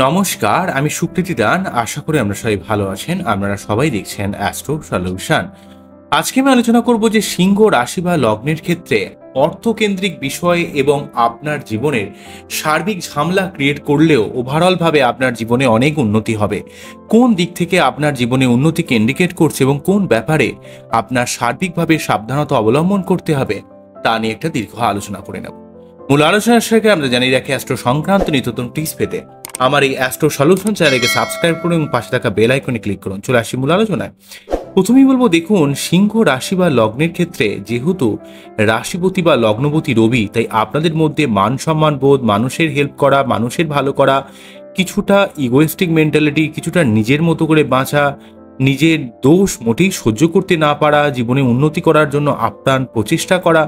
নমস্কার, আমি সুকৃতি দান। আশা করি আমরা সবাই ভালো আছেন। আপনারা সবাই দেখছেন অ্যাস্ট্রো সলিউশন। আজকে আমি আলোচনা করব যে সিংহ রাশি বা লগ্নের ক্ষেত্রে অর্থকেন্দ্রিক বিষয় এবং আপনার জীবনের সার্বিক ঝামেলা ক্রিয়েট করলেও ওভারঅল ভাবে আপনার জীবনে অনেক উন্নতি হবে। কোন দিক থেকে আপনার জীবনে উন্নতিকে ইন্ডিকেট করছে এবং কোন ব্যাপারে আপনার সার্বিকভাবে সাবধানতা অবলম্বন করতে হবে তা নিয়ে একটা দীর্ঘ আলোচনা করে নেব। মূল আলোচনার শেষে আমরা জানিয়ে রাখি অ্যাস্ট্রো সংক্রান্ত নিত্যতম টিপস পেতে আমার এই অ্যাস্ট্রো সলিউশন চ্যানেলকে সাবস্ক্রাইব করুন এবং পাশে থাকা বেল আইকনে ক্লিক করুন। চলে আসি মূল আলোচনায়। প্রথমেই বলবো, দেখুন, সিংহ রাশি বা লগ্নের ক্ষেত্রে যেহেতু রাশিপতি বা লগ্নপতি রবি, তাই আপনাদের মধ্যে মান সম্মান বোধ, মানুষের হেল্প করা, মানুষের ভালো করা, কিছুটা ইগোয়েস্টিক মেন্টালিটি, কিছুটা নিজের মতো করে বাঁচা, নিজের দোষ মোটেই সহ্য করতে না পারা, জীবনে উন্নতি করার জন্য আপ্রাণ প্রচেষ্টা করা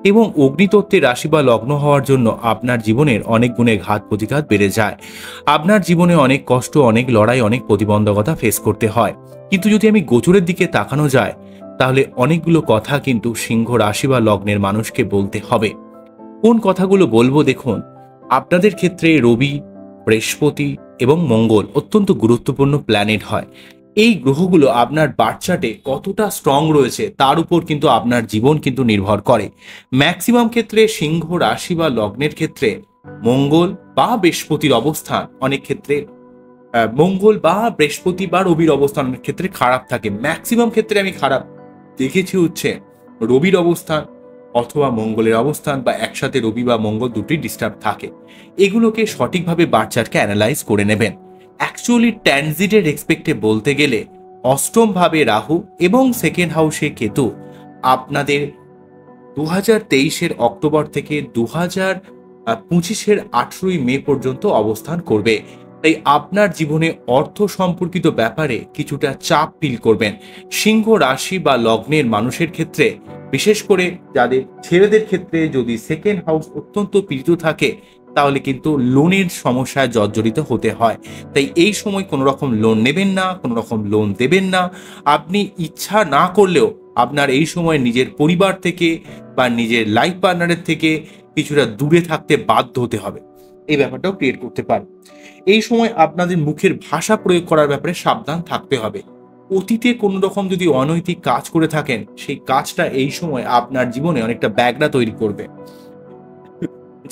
এবং অগ্নিতত্ত্বের রাশি বা লগ্ন হওয়ার জন্য আপনার জীবনের অনেক গুণে ঘাত প্রতিঘাত বেড়ে যায়। আপনার জীবনে অনেক কষ্ট, অনেক লড়াই, অনেক প্রতিবন্ধকতা ফেস করতে হয়। কিন্তু যদি আমি গোচরের দিকে তাকানো যায়, তাহলে অনেকগুলো কথা কিন্তু সিংহ রাশি বা লগ্নের মানুষকে বলতে হবে। কোন কথাগুলো বলবো, দেখুন, আপনাদের ক্ষেত্রে রবি, বৃহস্পতি এবং মঙ্গল অত্যন্ত গুরুত্বপূর্ণ প্ল্যানেট হয়। এই গ্রহগুলো আপনার বার্থ চার্টে কতটা স্ট্রং রয়েছে তার উপর কিন্তু আপনার জীবন কিন্তু নির্ভর করে। ম্যাক্সিমাম ক্ষেত্রে সিংহ রাশি বা লগ্নের ক্ষেত্রে মঙ্গল বা বৃহস্পতির অবস্থান অনেক ক্ষেত্রে মঙ্গল বা বৃহস্পতি বা রবির অবস্থান অনেক ক্ষেত্রে খারাপ থাকে। ম্যাক্সিমাম ক্ষেত্রে আমি খারাপ দেখেছি হচ্ছে রবির অবস্থান অথবা মঙ্গলের অবস্থান, বা একসাথে রবি বা মঙ্গল দুটি ডিস্টার্ব থাকে। এগুলোকে সঠিকভাবে বাচ্চাকে অ্যানালাইজ করে নেবেন। অ্যাকচুয়ালি ট্রানজিটের রেসপেক্টে বলতে গেলে অষ্টম ভাবে রাহু এবং সেকেন্ড হাউসে কেতু আপনাদের 2023-এর অক্টোবর থেকে 2025-এর 18ই মে পর্যন্ত অবস্থান করবে। তাই আপনার জীবনে অর্থ সম্পর্কিত ব্যাপারে কিছুটা চাপ ফিল করবেন। সিংহ রাশি বা লগ্নের মানুষের ক্ষেত্রে, বিশেষ করে যাদের ছেলেদের ক্ষেত্রে যদি সেকেন্ড হাউস অত্যন্ত পীড়িত থাকে, তাহলে কিন্তু লোনের সমস্যায় জর্জরিত হতে হয়। তাই এই সময় কোনো রকম লোন নেবেন না, কোনো রকম লোন দেবেন না। আপনি ইচ্ছা না করলেও আপনার এই সময় নিজের পরিবার থেকে বা নিজের লাইফ পার্টনারের থেকে কিছুটা দূরে থাকতে বাধ্য হতে হবে। এই ব্যাপারটাও ক্রিয়েট করতে পারে। এই সময় আপনাদের মুখের ভাষা প্রয়োগ করার ব্যাপারে সাবধান থাকতে হবে। অতীতে কোনো রকম যদি অনৈতিক কাজ করে থাকেন, সেই কাজটা এই সময় আপনার জীবনে অনেকটা ব্যাগরা তৈরি করবে।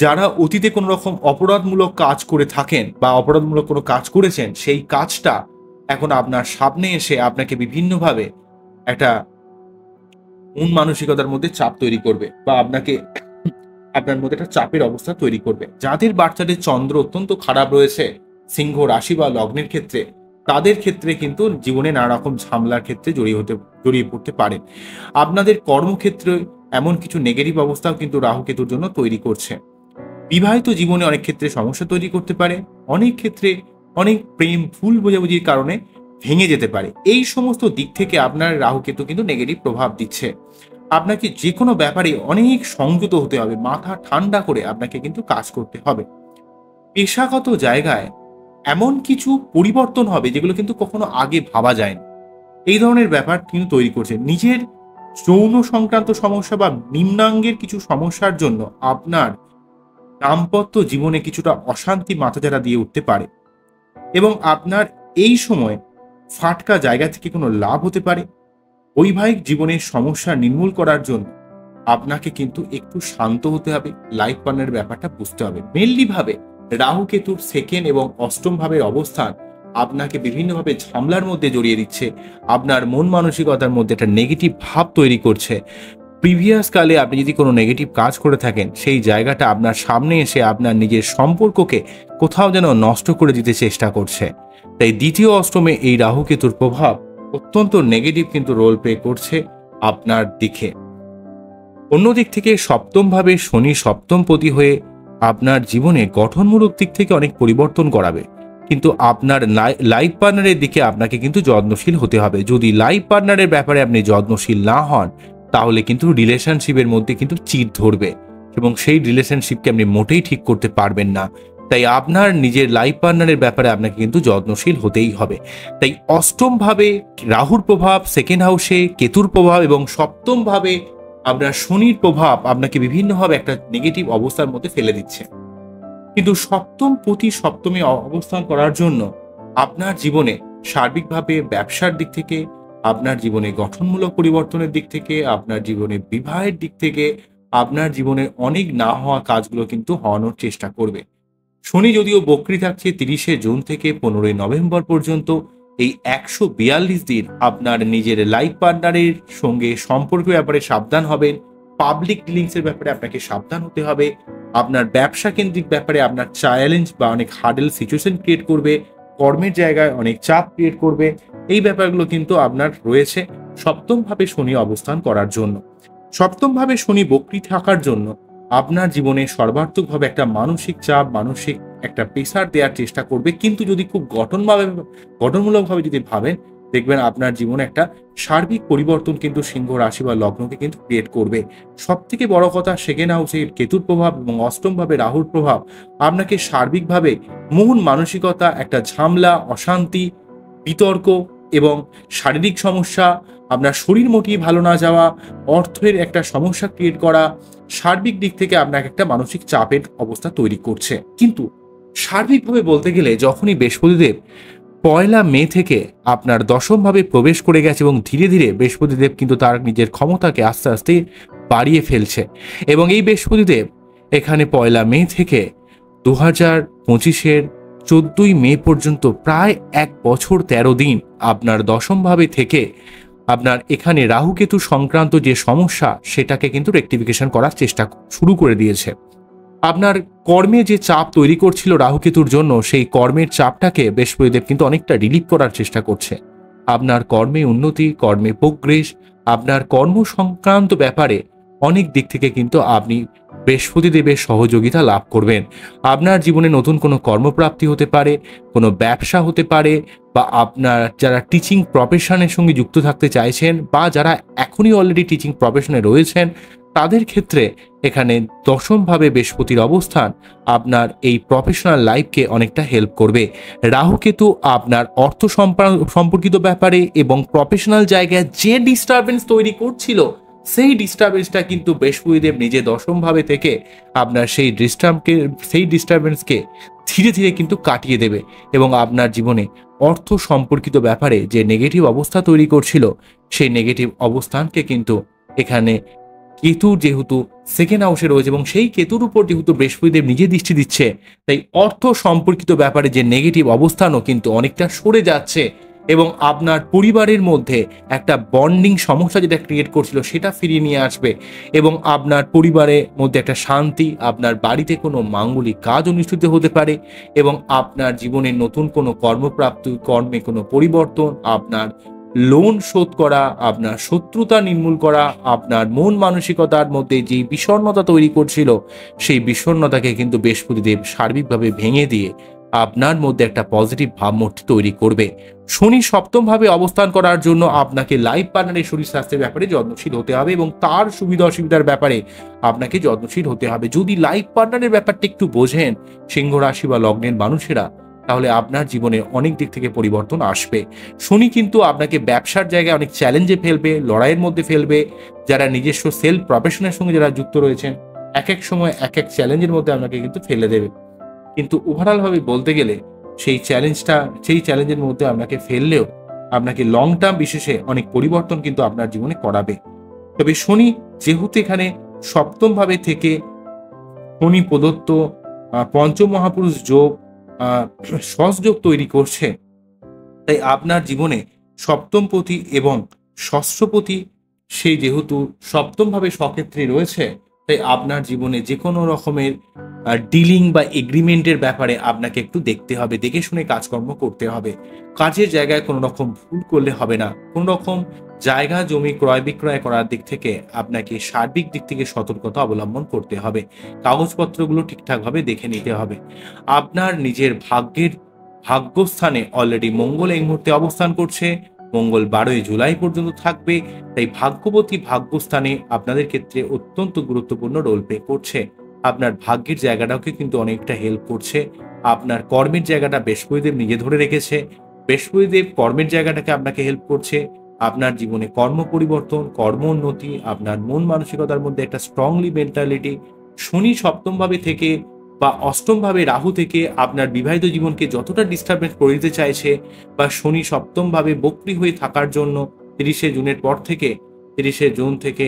যারা অতীতে কোনো রকম অপরাধমূলক কাজ করে থাকেন বা অপরাধমূলক কোনো কাজ করেছেন, সেই কাজটা এখন আপনার সামনে এসে আপনাকে বিভিন্নভাবে একটা মন মানসিকতার মধ্যে চাপ তৈরি করবে বা আপনার মধ্যে একটা চাপের অবস্থা তৈরি করবে। যাদের বাচ্চাদের চন্দ্র অত্যন্ত খারাপ রয়েছে সিংহ রাশি বা লগ্নের ক্ষেত্রে, তাদের ক্ষেত্রে কিন্তু জীবনে নানা রকম ঝামেলার ক্ষেত্রে জড়িয়ে পড়তে পারেন। আপনাদের কর্মক্ষেত্রে এমন কিছু নেগেটিভ অবস্থাও কিন্তু রাহু কেতুর জন্য তৈরি করছে। বিবাহিত জীবনে অনেক ক্ষেত্রে সমস্যা তৈরি করতে পারে। অনেক ক্ষেত্রে অনেক প্রেম ভুল বোঝাবুঝির কারণে ভেঙে যেতে পারে। এই সমস্ত দিক থেকে আপনার রাহু কেতু কিন্তু নেগেটিভ প্রভাব দিচ্ছে। আপনাকে যে কোনো ব্যাপারে অনেক সংযত হতে হবে, মাথা ঠান্ডা করে আপনাকে কিন্তু কাজ করতে হবে। পেশাগত জায়গায় এমন কিছু পরিবর্তন হবে যেগুলো কিন্তু কখনো আগে ভাবা যায়নি। এই ধরনের ব্যাপার কিন্তু তৈরি করছে। নিজের যৌন সংক্রান্ত সমস্যা বা নিম্নাঙ্গের কিছু সমস্যার জন্য আপনার দাম্পত্য জীবনে কিছুটা অশান্তি মাথাচাড়া দিয়ে উঠতে পারে এবং আপনার এই সময় ফাটকা জায়গা থেকে কোনো লাভ হতে পারে। বৈবাহিক জীবনের সমস্যা নির্মূল করার জন্য আপনাকে কিন্তু একটু শান্ত হতে হবে, লাইফ পার্টনারের ব্যাপারটা বুঝতে হবে। মেনলি ভাবে রাহু কেতুর সেকেন্ড এবং অষ্টম ভাবের অবস্থান আপনাকে বিভিন্নভাবে ঝামেলার মধ্যে জড়িয়ে দিচ্ছে। আপনার মন মানসিকতার মধ্যে একটা নেগেটিভ ভাব তৈরি করছে। প্রিভিয়াস কালে আপনি যদি কোনো নেগেটিভ কাজ করে থাকেন, সেই জায়গাটা আপনার সামনে এসে আপনার নিজের সম্পর্ককে কোথাও যেন নষ্ট করে দিতে চেষ্টা করছে। তাই দ্বিতীয় অষ্টমে এই রাহু কেতুর প্রভাব অত্যন্ত নেগেটিভ কিন্তু রোল প্লে করছে আপনার দিকে। অন্যদিক থেকে সপ্তমভাবে শনি সপ্তমপতি হয়ে আপনার জীবনে গঠনমূলক দিক থেকে অনেক পরিবর্তন করাবে, কিন্তু আপনার লাইফ পার্টনারের দিকে আপনাকে কিন্তু যত্নশীল হতে হবে। যদি লাইফ পার্টনারের ব্যাপারে আপনি যত্নশীল না হন, তাহলে কিন্তু রিলেশনশিপের মধ্যে কিন্তু চিড় ধরবে এবং সেই রিলেশনশিপকে আপনি মোটেই ঠিক করতে পারবেন না। তাই আপনার নিজের লাইফ পার্টনারের ব্যাপারে আপনাকে কিন্তু যত্নশীল হতেই হবে। তাই অষ্টম ভাবে রাহুর প্রভাব, সেকেন্ড হাউসে কেতুর প্রভাব এবং সপ্তম ভাবে আপনার শনির প্রভাব আপনাকে বিভিন্নভাবে একটা নেগেটিভ অবস্থার মধ্যে ফেলে দিচ্ছে। কিন্তু সপ্তম পতি সপ্তমে অবস্থান করার জন্য আপনার জীবনে সার্বিকভাবে ব্যবসার দিক থেকে, আপনার জীবনে গঠনমূলক পরিবর্তনের দিক থেকে, আপনার জীবনে বিবাহের দিক থেকে, আপনার জীবনের অনেক না হওয়া কাজগুলো কিন্তু হওয়ানোর চেষ্টা করবে। শনি যদিও বক্রী থাকছে 30শে জুন থেকে 15ই নভেম্বর পর্যন্ত, এই 142 দিন আপনার নিজের লাইফ পার্টনারের সঙ্গে সম্পর্কের ব্যাপারে সাবধান হবেন, পাবলিক ডিলিংস এর ব্যাপারে আপনাকে সাবধান হতে হবে, আপনার ব্যবসা কেন্দ্রিক ব্যাপারে আপনার চ্যালেঞ্জ বা অনেক হার্ডেল সিচুয়েশন ক্রিয়েট করবে, কর্মের জায়গায় অনেক চাপ ক্রিয়েট করবে। এই ব্যাপারগুলো কিন্তু আপনার রয়েছে সপ্তম ভাবে শনি অবস্থান করার জন্য। সপ্তম ভাবে শনি বক্রী থাকার জন্য আপনার জীবনে সর্বাত্মকভাবে একটা মানসিক চাপ, মানসিক একটা প্রেসার দেওয়ার চেষ্টা করবে। কিন্তু যদি খুব গঠনমূলকভাবে যদি ভাবেন, দেখবেন আপনার জীবনে একটা সার্বিক পরিবর্তন কিন্তু সিংহ রাশি বা লগ্নকে কিন্তু ক্রিয়েট করবে। সব থেকে বড় কথা, সেকেন্ড হাউসে কেতুর প্রভাব এবং অষ্টম ভাবে রাহুর প্রভাব আপনাকে সার্বিকভাবে মন মানসিকতা, একটা ঝামেলা, অশান্তি, বিতর্ক এবং শারীরিক সমস্যা, আপনার শরীর মোটেই ভালো না যাওয়া, অর্থের একটা সমস্যা ক্রিয়েট করা, সার্বিক দিক থেকে আপনাকে একটা মানসিক চাপের অবস্থা তৈরি করছে। কিন্তু সার্বিকভাবে বলতে গেলে যখনই বৃহস্পতিদেব 1 মে থেকে আপনার দশমভাবে প্রবেশ করে গেছে এবং ধীরে ধীরে বৃহস্পতিদেব কিন্তু তার নিজের ক্ষমতাকে আস্তে আস্তে বাড়িয়ে ফেলছে, এবং এই বৃহস্পতিদেব এখানে 1 মে থেকে 2025-এর 14ই মে পর্যন্ত প্রায় 1 বছর 13 দিন আপনার দশমভাবে থেকে আপনার এখানে রাহুকেতু সংক্রান্ত যে সমস্যা সেটাকে কিন্তু রেকটিফিকেশন করার চেষ্টা শুরু করে দিয়েছে। আপনার কর্মে যে চাপ তৈরি করছিল রাহুকেতুর জন্য, সেই কর্মের চাপটাকে বৃহস্পতিদেব কিন্তু অনেকটা রিলিভ করার চেষ্টা করছে। আপনার কর্মে উন্নতি, কর্মে প্রোগ্রেস, আপনার কর্ম সংক্রান্ত ব্যাপারে অনেক দিক থেকে কিন্তু আপনি বৃহস্পতিদেবের সহযোগিতা লাভ করবেন। আপনার জীবনে নতুন কোনো কর্মপ্রাপ্তি হতে পারে, কোনো ব্যবসা হতে পারে, বা আপনার যারা টিচিং প্রফেশনের সঙ্গে যুক্ত থাকতে চাইছেন বা যারা এখনই অলরেডি টিচিং প্রফেশনে রয়েছেন, তাদের ক্ষেত্রে এখানে দশমভাবে বৃহস্পতির অবস্থান আপনার এই প্রফেশনাল লাইফকে অনেকটা হেল্প করবে। রাহুকেতু আপনার অর্থ সম্পর্কিত ব্যাপারে এবং প্রফেশনাল জায়গায় যে ডিস্টারবেন্স তৈরি করছিল, সেই ডিস্টারবেন্সটা কিন্তু বৃহস্পতিদেব নিজে দশমভাবে থেকে আপনার সেই ডিস্টারবেন্সকে ধীরে ধীরে কিন্তু কাটিয়ে দেবে, এবং আপনার জীবনে অর্থ সম্পর্কিত ব্যাপারে যে নেগেটিভ অবস্থা তৈরি করছিল, সেই নেগেটিভ অবস্থানকে কিন্তু এখানে কেতু যেহেতু সেকেন্ড হাউসে রয়েছে এবং সেই কেতুর উপর যেহেতু বৃহস্পতিদেব নিজে দৃষ্টি দিচ্ছে, তাই অর্থ সম্পর্কিত ব্যাপারে যে নেগেটিভ অবস্থানও কিন্তু অনেকটা সরে যাচ্ছে, এবং আপনার পরিবারের মধ্যে একটা বন্ডিং সমস্যা যেটা ক্রিয়েট করছিল সেটা ফিরিয়ে নিয়ে আসবে, এবং আপনার পরিবারের মধ্যে একটা শান্তি, আপনার বাড়িতে কোনো মাঙ্গলিক কাজ অনুষ্ঠিত হতে পারে, এবং আপনার জীবনে নতুন কোনো কর্মপ্রাপ্তি, কর্মে কোনো পরিবর্তন, আপনার লোন শোধ করা, আপনার শত্রুতা নির্মূল করা, আপনার মন মানসিকতার মধ্যে যে বিষণ্ণতা তৈরি করছিল, সেই বিষণ্ণতাকে কিন্তু বৃহস্পতিদেব সার্বিকভাবে ভেঙে দিয়ে আপনার মধ্যে একটা পজিটিভ ভাবমূর্তি তৈরি করবে। শনি সপ্তমভাবে অবস্থান করার জন্য আপনাকে লাইফ পার্টনারের শরীর স্বাস্থ্যের ব্যাপারে যত্নশীল হতে হবে এবং তার সুবিধা অসুবিধার ব্যাপারে আপনাকে যত্নশীল হতে হবে। যদি লাইফ পার্টনারের ব্যাপারটা একটু বোঝেন সিংহ রাশি বা লগ্নের মানুষেরা, তাহলে আপনার জীবনে অনেক দিক থেকে পরিবর্তন আসবে। শনি কিন্তু আপনাকে ব্যবসার জায়গায় অনেক চ্যালেঞ্জে ফেলবে, লড়াইয়ের মধ্যে ফেলবে। যারা নিজস্ব সেলফ প্রফেশনের সঙ্গে যারা যুক্ত রয়েছেন, এক এক সময় এক এক চ্যালেঞ্জের মধ্যে আপনাকে কিন্তু ফেলে দেবে। কিন্তু ওভারঅল ভাবে বলতে গেলে সেই চ্যালেঞ্জের মধ্যে আপনাকে ফেললেও আপনাকে লং টার্ম বিশেষে অনেক পরিবর্তন কিন্তু আপনার জীবনে করাবে। তবে শনি যেহেতু এখানে সপ্তম ভাবে থেকে শনি প্রদত্ত পঞ্চম মহাপুরুষ যোগ, সহযোগ তৈরি করছে, তাই আপনার জীবনে সপ্তমপতি এবং ষষ্ঠপতি সেই যেহেতু সপ্তমভাবে স্বক্ষেত্রে রয়েছে, তাই আপনার জীবনে যে কোনো রকমের ডিলিং বা এগ্রিমেন্টের ব্যাপারে আপনাকে একটু দেখতে হবে, দেখে শুনে কাজকর্ম করতে হবে। কাজের জায়গায় কোনো রকম ভুল করলে হবে না। কোনো রকম জায়গা জমি ক্রয় বিক্রয় করার দিক থেকে আপনাকে সার্বিক দিক থেকে সতর্কতা অবলম্বন করতে হবে। কাগজপত্রগুলো ঠিকঠাকভাবে দেখে নিতে হবে। আপনার নিজের ভাগ্যস্থানে অলরেডি মঙ্গল এই মুহূর্তে অবস্থান করছে। মঙ্গল 12ই জুলাই পর্যন্ত থাকবে, তাই ভাগ্যবতী ভাগ্যস্থানে আপনাদের ক্ষেত্রে অত্যন্ত গুরুত্বপূর্ণ রোল প্লে করছে। আপনার ভাগ্যের জায়গাটাকে কিন্তু অনেকটা হেল্প করছে। আপনার কর্মের জায়গাটা বৃহস্পতিদেব নিজে ধরে রেখেছে। বৃহস্পতিদেব কর্মের জায়গাটাকে আপনাকে হেল্প করছে। আপনার জীবনে কর্ম পরিবর্তন, কর্ম উন্নতি, আপনার মন মানসিকতার মধ্যে একটা স্ট্রংলি মেন্টালিটি। শনি সপ্তমভাবে থেকে বা অষ্টমভাবে রাহু থেকে আপনার বিবাহিত জীবনকে যতটা ডিস্টার্বেন্স করে দিতে চাইছে, বা শনি সপ্তমভাবে বক্রী হয়ে থাকার জন্য 30শে জুনের পর থেকে 30শে জুন থেকে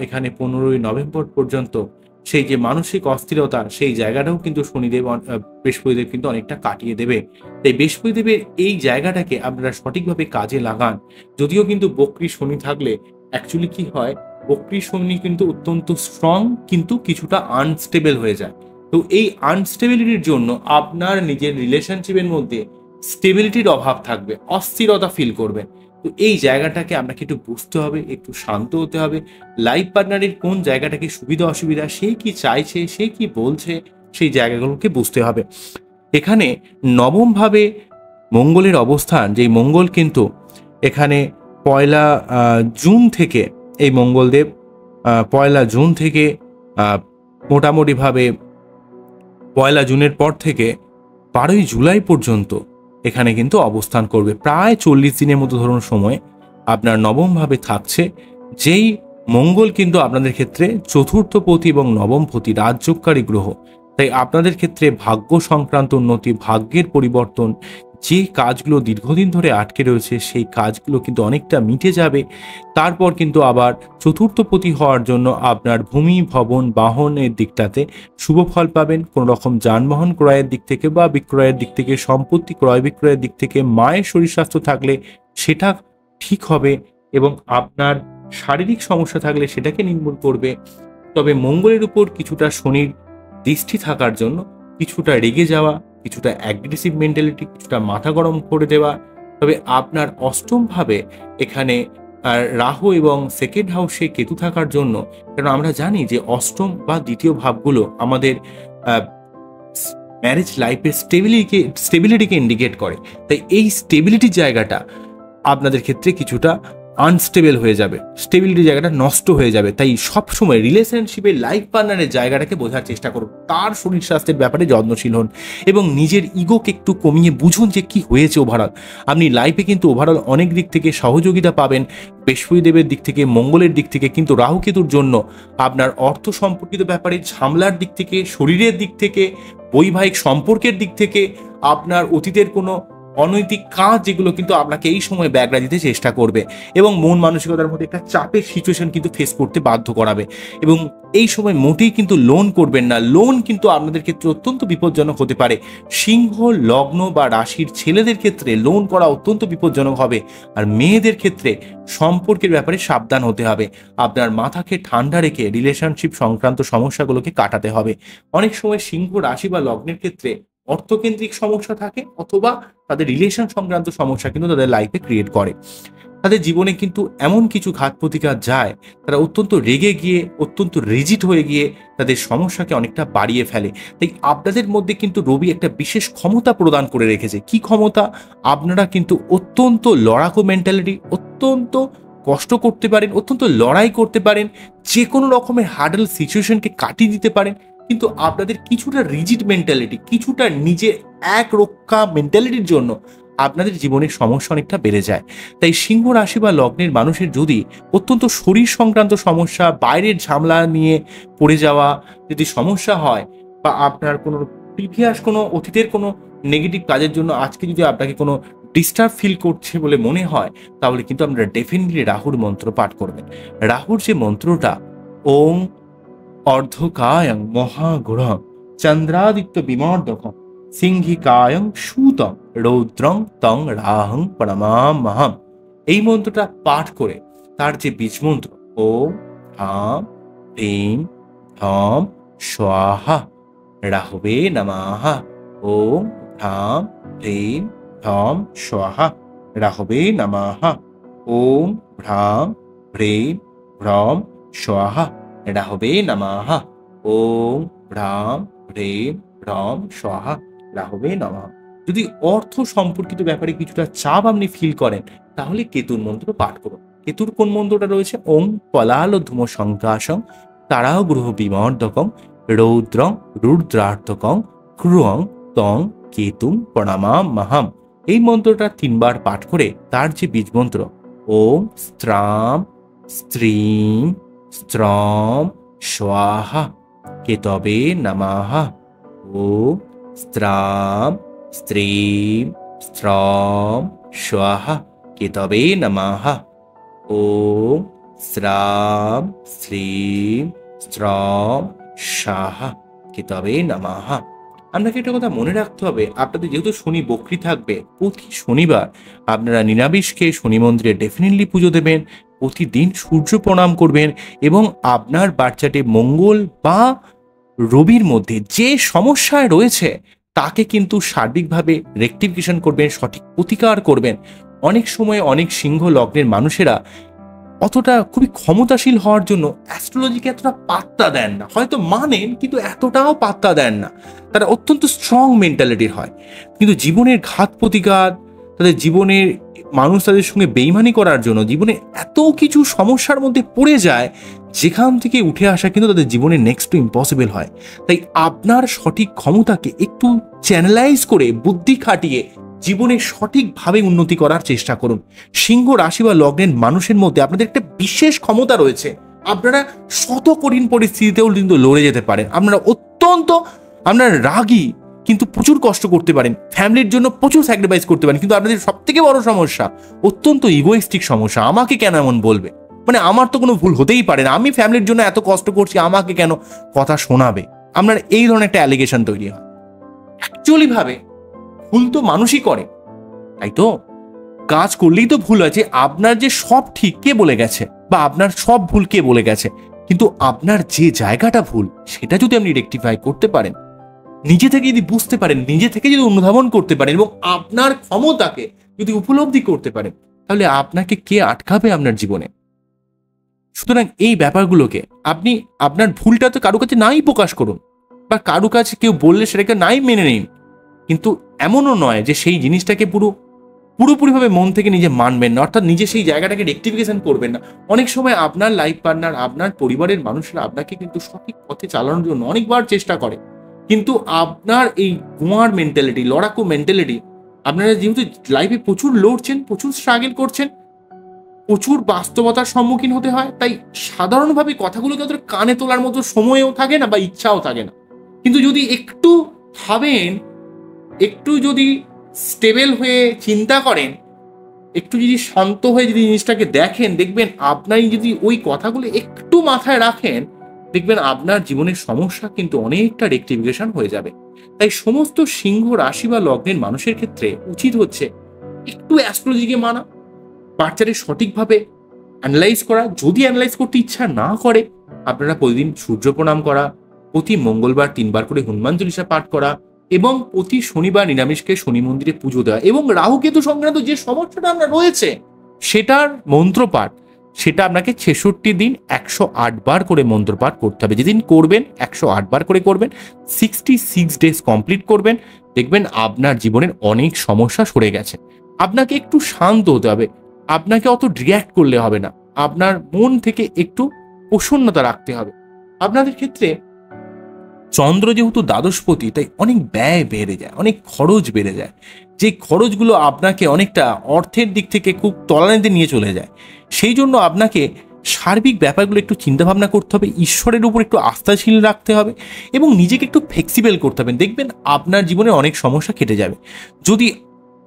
এখানে 15ই নভেম্বর পর্যন্ত সেই যে মানসিক অস্থিরতা, সেই জায়গাটাও কিন্তু শনিদেব বৃহস্পতিদেব কিন্তু অনেকটা কাটিয়ে দেবে। তাই বৃহস্পতিদেবের এই জায়গাটাকে আপনারা সঠিকভাবে কাজে লাগান। যদিও কিন্তু বক্রী শনি থাকলে অ্যাকচুয়ালি কি হয়, বক্রী শনি কিন্তু অত্যন্ত স্ট্রং কিন্তু কিছুটা আনস্টেবল হয়ে যায়। তো এই আনস্টেবিলিটির জন্য আপনার নিজের রিলেশনশিপের মধ্যে স্টেবিলিটির অভাব থাকবে, অস্থিরতা ফিল করবেন। তো এই জায়গাটাকে আপনাকে একটু বুঝতে হবে, একটু শান্ত হতে হবে। লাইফ পার্টনারের কোন জায়গাটাকে সুবিধা অসুবিধা, সে কি চাইছে, সে কি বলছে, সেই জায়গাগুলোকে বুঝতে হবে। এখানে নবমভাবে মঙ্গলের অবস্থান, যেই মঙ্গল কিন্তু এখানে পয়লা জুন থেকে, এই মঙ্গলদেব পয়লা জুন থেকে মোটামুটিভাবে পয়লা জুনের পর থেকে 12ই জুলাই পর্যন্ত এখানে কিন্তু অবস্থান করবে। প্রায় 40 দিনের মতো ধরুন সময় আপনার নবমভাবে থাকছে। যেই মঙ্গল কিন্তু আপনাদের ক্ষেত্রে চতুর্থপতি এবং নবমপতি রাজযোগকারী গ্রহ। তাই আপনাদের ক্ষেত্রে ভাগ্য সংক্রান্ত উন্নতি, ভাগ্যের পরিবর্তন, যে কাজগুলো দীর্ঘদিন ধরে আটকে রয়েছে সেই কাজগুলো কিন্তু অনেকটা মিটে যাবে। তারপর কিন্তু আবার চতুর্থপতি হওয়ার জন্য আপনার ভূমি, ভবন, বাহনের দিকটাতে শুভ ফল পাবেন। কোনো রকম যানবাহন ক্রয়ের দিক থেকে বা বিক্রয়ের দিক থেকে, সম্পত্তি ক্রয় বিক্রয়ের দিক থেকে, মায়ের শরীর স্বাস্থ্য থাকলে সেটা ঠিক হবে এবং আপনার শারীরিক সমস্যা থাকলে সেটাকে নির্মূল করবে। তবে মঙ্গলের উপর কিছুটা শনির দৃষ্টি থাকার জন্য কিছুটা রেগে যাওয়া, কিছুটা অ্যাগ্রেসিভ মেন্টালিটি, কিছুটা মাথা গরম করে দেওয়া। তবে আপনার অষ্টমভাবে এখানে রাহু এবং সেকেন্ড হাউসে কেতু থাকার জন্য, কারণ আমরা জানি যে অষ্টম বা দ্বিতীয় ভাবগুলো আমাদের ম্যারেজ লাইফের স্টেবিলিটিকে ইন্ডিকেট করে। তাই এই স্টেবিলিটির জায়গাটা আপনাদের ক্ষেত্রে কিছুটা আনস্টেবল হয়ে যাবে, স্টেবিলিটি জায়গাটা নষ্ট হয়ে যাবে। তাই সবসময় রিলেশনশিপের লাইফ পার্টনারের জায়গাটাকে বোঝার চেষ্টা করুন, তার শরীর স্বাস্থ্যের ব্যাপারে যত্নশীল হন এবং নিজের ইগোকে একটু কমিয়ে বুঝুন যে কি হয়েছে ওভারঅল। আপনি লাইফে কিন্তু ওভারঅল অনেক দিক থেকে সহযোগিতা পাবেন, বৃহস্পতিদেবের দিক থেকে, মঙ্গলের দিক থেকে, কিন্তু রাহু কেতুর জন্য আপনার অর্থ সম্পর্কিত ব্যাপারে ঝামেলার দিক থেকে, শরীরের দিক থেকে, বৈবাহিক সম্পর্কের দিক থেকে, আপনার অতীতের কোনো অনৈতিক কাজ যেগুলো কিন্তু আপনাকে এই সময় ব্যাগরা দিতে চেষ্টা করবে এবং মন মানসিকতার মধ্যে একটা চাপের সিচুয়েশন কিন্তু ফেস করতে বাধ্য করাবে। এবং এই সময় মোটেই কিন্তু লোন করবেন না, লোন কিন্তু আপনাদের ক্ষেত্রে অত্যন্ত বিপজ্জনক হতে পারে। সিংহ লগ্ন বা রাশির ছেলেদের ক্ষেত্রে লোন করা অত্যন্ত বিপজ্জনক হবে, আর মেয়েদের ক্ষেত্রে সম্পর্কের ব্যাপারে সাবধান হতে হবে। আপনার মাথাকে ঠান্ডা রেখে রিলেশনশিপ সংক্রান্ত সমস্যাগুলোকে কাটাতে হবে। অনেক সময় সিংহ রাশি বা লগ্নের ক্ষেত্রে অর্থকেন্দ্রিক সমস্যা থাকে, অথবা তাদের রিলেশন সংক্রান্ত সমস্যা কিন্তু তাদের লাইফে ক্রিয়েট করে। তাদের জীবনে কিন্তু এমন কিছু ঘাত প্রতিঘাত যায়, তারা অত্যন্ত রেগে গিয়ে, অত্যন্ত রিজিড হয়ে গিয়ে তাদের সমস্যাকে অনেকটা বাড়িয়ে ফেলে। তাই আপনাদের মধ্যে কিন্তু রবি একটা বিশেষ ক্ষমতা প্রদান করে রেখেছে। কি ক্ষমতা? আপনারা কিন্তু অত্যন্ত লড়াকু মেন্টালিটি, অত্যন্ত কষ্ট করতে পারেন, অত্যন্ত লড়াই করতে পারেন, যে কোনো রকমের হার্ডল সিচুয়েশনকে কাটিয়ে দিতে পারেন। কিন্তু আপনাদের কিছুটা রিজিড মেন্টালিটি, কিছুটা নিজের এক রক্ষা মেন্টালিটির জন্য আপনাদের জীবনের সমস্যা অনেকটা বেড়ে যায়। তাই সিংহ রাশি বা লগ্নের মানুষের যদি অত্যন্ত শরীর সংক্রান্ত সমস্যা, বাইরের ঝামেলা নিয়ে পড়ে যাওয়া যদি সমস্যা হয়, বা আপনার কোনো প্রিভিয়াস কোনো অতীতের কোনো নেগেটিভ কাজের জন্য আজকে যদি আপনাকে কোনো ডিস্টার্ব ফিল করছে বলে মনে হয়, তাহলে কিন্তু আপনারা ডেফিনেটলি রাহুর মন্ত্র পাঠ করবেন। রাহুর যে মন্ত্রটা, ওং অর্ধকায়ং মহাগুরং চন্দ্রাদিত্য বিমর্দকং সিংহিকায়ং সুতং রৌদ্রং তং রাহং পরমামহম, এই মন্ত্রটা পাঠ করে তার যে বীজ মন্ত্র ওম হাম হ্রিম ধম স্বাহা রাহবে নমঃ, ওম হাম হ্রিম ধম স্বাহা রাহবে নমঃ, ওম হ্রাম হ্রিম ভ্রম স্বাহা রাহবে নমঃ, ওম হ্রাম হ্রিম ভ্রম স্বাহা রাহবে নমঃ। যদি অর্থ সম্পর্কিত ব্যাপারে কিছুটা চাপ আপনি ফিল করেন, তাহলে কেতুর মন্ত্র পাঠ করুন। কেতুর কোন মন্ত্রটা রয়েছে? ওং পলাল ধূম সংকাশং তারাও গ্রহ বিমর্দকং রৌদ্রং রুদ্রার্থকং ক্রুয়ং তং কেতুং প্রণামামহম। এই মন্ত্রটা 3 বার পাঠ করে তার যে বীজ মন্ত্র ওম স্ত্রাম স্ত্রীম স্ত্রম স্বাহা কেতবে নমঃ, ওম স্ত্রাম স্ত্রীম স্ত্রম স্বাহা কেতবে নমঃ। ওম স্রাম শ্রীম স্ত্রম স্বাহা কেতবে নমঃ। আপনাকে একটা কথা মনে রাখতে হবে, আপনাদের যেহেতু শনি বক্রী থাকবে, প্রতি শনিবার আপনারা নিরামিষ খেয়ে শনি মন্দিরে ডেফিনেটলি পুজো দেবেন, প্রতিদিন সূর্য প্রণাম করবেন এবং আপনার বাচ্চাটি মঙ্গল বা রবির মধ্যে যে সমস্যায় রয়েছে তাকে কিন্তু সার্বিকভাবে রেকটিফিকেশন করবেন, সঠিক প্রতিকার করবেন। অনেক সময় অনেক সিংহ লগ্নের মানুষেরা অতটা খুবই ক্ষমতাশীল হওয়ার জন্য অ্যাস্ট্রোলজিকে এতটা পাত্তা দেন না, হয়তো মানেন কিন্তু এতটাও পাত্তা দেন না। তারা অত্যন্ত স্ট্রং মেন্টালিটির হয়, কিন্তু জীবনের ঘাত প্রতিঘাত, তাদের জীবনের মানুষ তাদের সঙ্গে বেইমানি করার জন্য জীবনে এত কিছু সমস্যার মধ্যে পড়ে যায়, যেখান থেকে উঠে আসা কিন্তু তাদের জীবনে নেক্সট টু ইম্পসিবল হয়। তাই আপনার সঠিক ক্ষমতাকে একটু চ্যানেলাইজ করে বুদ্ধি খাটিয়ে জীবনে সঠিকভাবে উন্নতি করার চেষ্টা করুন। সিংহ রাশি বা লগ্নের মানুষের মধ্যে আপনাদের একটা বিশেষ ক্ষমতা রয়েছে, আপনারা শত কঠিন পরিস্থিতিতেও কিন্তু লড়ে যেতে পারেন। আপনারা রাগী কিন্তু প্রচুর কষ্ট করতে পারেন, ফ্যামিলির জন্য প্রচুর স্যাক্রিফাইস করতে পারেন, কিন্তু আপনাদের সব থেকে বড় সমস্যা অত্যন্ত ইগোইস্টিক সমস্যা। আমাকে কেন এমন বলবে, মানে আমার তো কোনো ভুল হতেই পারে না, আমি ফ্যামিলির জন্য এত কষ্ট করছি, আমাকে কেন কথা শোনাবে। আপনার এই ধরনের একটা অ্যালিগেশন তৈরি হয়। অ্যাকচুয়ালি ভাবে ভুল তো মানুষই করে, তাই তো কাজ করলেই তো ভুল আছে। আপনার যে সব ঠিক কে বলে গেছে, বা আপনার সব ভুল কে বলে গেছে, কিন্তু আপনার যে জায়গাটা ভুল সেটা যদি আপনি রেকটিফাই করতে পারেন, নিজে থেকে যদি বুঝতে পারেন, নিজে থেকে যদি অনুধাবন করতে পারেন এবং আপনার ক্ষমতাকে যদি উপলব্ধি করতে পারেন, তাহলে আপনাকে কে আটকাবে আপনার জীবনে। সুতরাং এই ব্যাপারগুলোকে আপনি আপনার ভুলটা তো কারো কাছে নাই প্রকাশ করুন, বা কারো কাছে কেউ বললে সেটাকে নাই মেনে নিন, কিন্তু এমনও নয় যে সেই জিনিসটাকে পুরোপুরিভাবে মন থেকে নিজে মানবেন না, অর্থাৎ নিজে সেই জায়গাটাকে রেকটিফিকেশন করবেন না। অনেক সময় আপনার লাইফ পার্টনার, আপনার পরিবারের মানুষরা আপনাকে কিন্তু সঠিক পথে চালানোর জন্য অনেকবার চেষ্টা করে, কিন্তু আপনার এই কুমার মেন্টালিটি, লড়াকু মেন্টালিটি, আপনারা যেহেতু লাইফে প্রচুর লড়ছেন, প্রচুর স্ট্রাগল করছেন, প্রচুর বাস্তবতার সম্মুখীন হতে হয়, তাই সাধারণভাবে কথাগুলোকে অত কানে তোলার মতো সময়ও থাকে না বা ইচ্ছাও থাকে না। কিন্তু যদি একটু ভাবেন, একটু যদি স্টেবল হয়ে চিন্তা করেন, একটু যদি শান্ত হয়ে যদি জিনিসটাকে দেখেন, দেখবেন আপনারই যদি ওই কথাগুলো একটু মাথায় রাখেন, দেখবেন আপনার জীবনের সমস্যা কিন্তু অনেকটা রেকটিফিকেশন হয়ে যাবে। তাই সমস্ত সিংহ রাশি বা লগ্নের মানুষের ক্ষেত্রে উচিত হচ্ছে একটু অ্যাস্ট্রোলজিকে মানা, বাচ্চাদের সঠিকভাবে অ্যানালাইজ করা। যদি অ্যানালাইজ করতে ইচ্ছা না করে, আপনারা প্রতিদিন সূর্য প্রণাম করা, প্রতি মঙ্গলবার 3 বার করে হনুমান চল্লিশা পাঠ করা এবং প্রতি শনিবার নিরামিষকে শনি মন্দিরে পুজো দেওয়া, এবং রাহুকেতু সংক্রান্ত যে সমস্যাটা আপনার রয়েছে সেটার মন্ত্রপাঠ, সেটা আপনাকে 66 দিন 108 বার করে মন্ত্রপাঠ করতে হবে। যেদিন করবেন 108 বার করে করবেন, 66 ডেজ কমপ্লিট করবেন, দেখবেন আপনার জীবনের অনেক সমস্যা সরে গেছে। আপনাকে একটু শান্ত হতে হবে, আপনাকে অত রিয়্যাক্ট করলে হবে না, আপনার মন থেকে একটু প্রসন্নতা রাখতে হবে। আপনাদের ক্ষেত্রে চন্দ্র যেহেতু দ্বাদশপতি, তাই অনেক ব্যয় বেড়ে যায়, অনেক খরচ বেড়ে যায়, যে খরচগুলো আপনাকে অনেকটা অর্থের দিক থেকে খুব তলানিতে নিয়ে চলে যায়। সেই জন্য আপনাকে সার্বিক ব্যাপারগুলো একটু চিন্তাভাবনা করতে হবে, ঈশ্বরের উপর একটু আস্থাশীল রাখতে হবে এবং নিজেকে একটু ফ্লেক্সিবল করতে হবে। দেখবেন আপনার জীবনে অনেক সমস্যা কেটে যাবে। যদি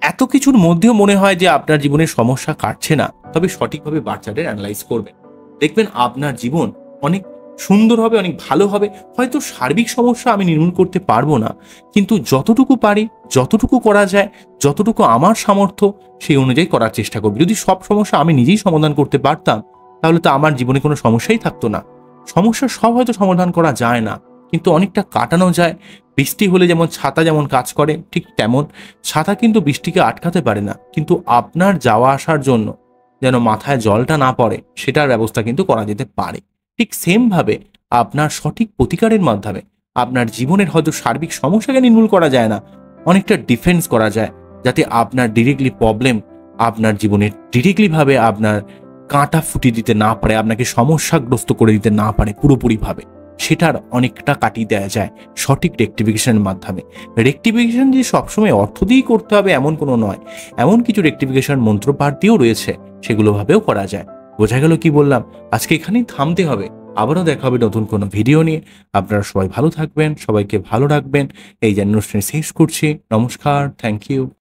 এত কিছুর মধ্যেও মনে হয় যে আপনার জীবনের সমস্যা কাটছে না, তবে সঠিকভাবে বাচ্চাদের অ্যানালাইজ করবেন, দেখবেন আপনার জীবন অনেক সুন্দর হবে, অনেক ভালো হবে। হয়তো সার্বিক সমস্যা আমি নির্মূল করতে পারবো না, কিন্তু যতটুকু পারি, যতটুকু করা যায়, যতটুকু আমার সামর্থ্য, সেই অনুযায়ী করার চেষ্টা করব। যদি সব সমস্যা আমি নিজেই সমাধান করতে পারতাম, তাহলে তো আমার জীবনে কোনো সমস্যাই থাকতো না। সমস্যা সব হয়তো সমাধান করা যায় না, কিন্তু অনেকটা কাটানো যায়। বৃষ্টি হলে যেমন ছাতা যেমন কাজ করে, ঠিক তেমন ছাতা কিন্তু বৃষ্টিকে আটকাতে পারে না, কিন্তু আপনার যাওয়া আসার জন্য যেন মাথায় জলটা না পড়ে সেটার ব্যবস্থা কিন্তু করা যেতে পারে। ঠিক সেমভাবে আপনার সঠিক প্রতিকারের মাধ্যমে আপনার জীবনের হয়তো সার্বিক সমস্যাকে নির্মূল করা যায় না, অনেকটা ডিফেন্স করা যায়, যাতে আপনার ডিরেক্টলি প্রবলেম আপনার জীবনের ডিরেক্টলিভাবে আপনার কাঁটা ফুটিয়ে দিতে না পারে, আপনাকে সমস্যাগ্রস্ত করে দিতে না পারে পুরোপুরিভাবে, সেটার অনেকটা কাটিয়ে দেওয়া যায় সঠিক রেকটিফিকেশনের মাধ্যমে। রেকটিফিকেশন যে সবসময় অর্থ দিয়েই করতে হবে এমন কোনো নয়, এমন কিছু রেকটিফিকেশন মন্ত্রপাঠ দিয়েও রয়েছে, সেগুলো ভাবেও করা যায়। বোঝা গেল কি বললাম? আজকে এখানেই থামতে হবে। আবারও দেখা হবে নতুন কোনো ভিডিও নিয়ে। আপনারা সবাই ভালো থাকবেন, সবাইকে ভালো রাখবেন। এই যে অনুষ্ঠান শেষ করছি। নমস্কার, থ্যাংক ইউ।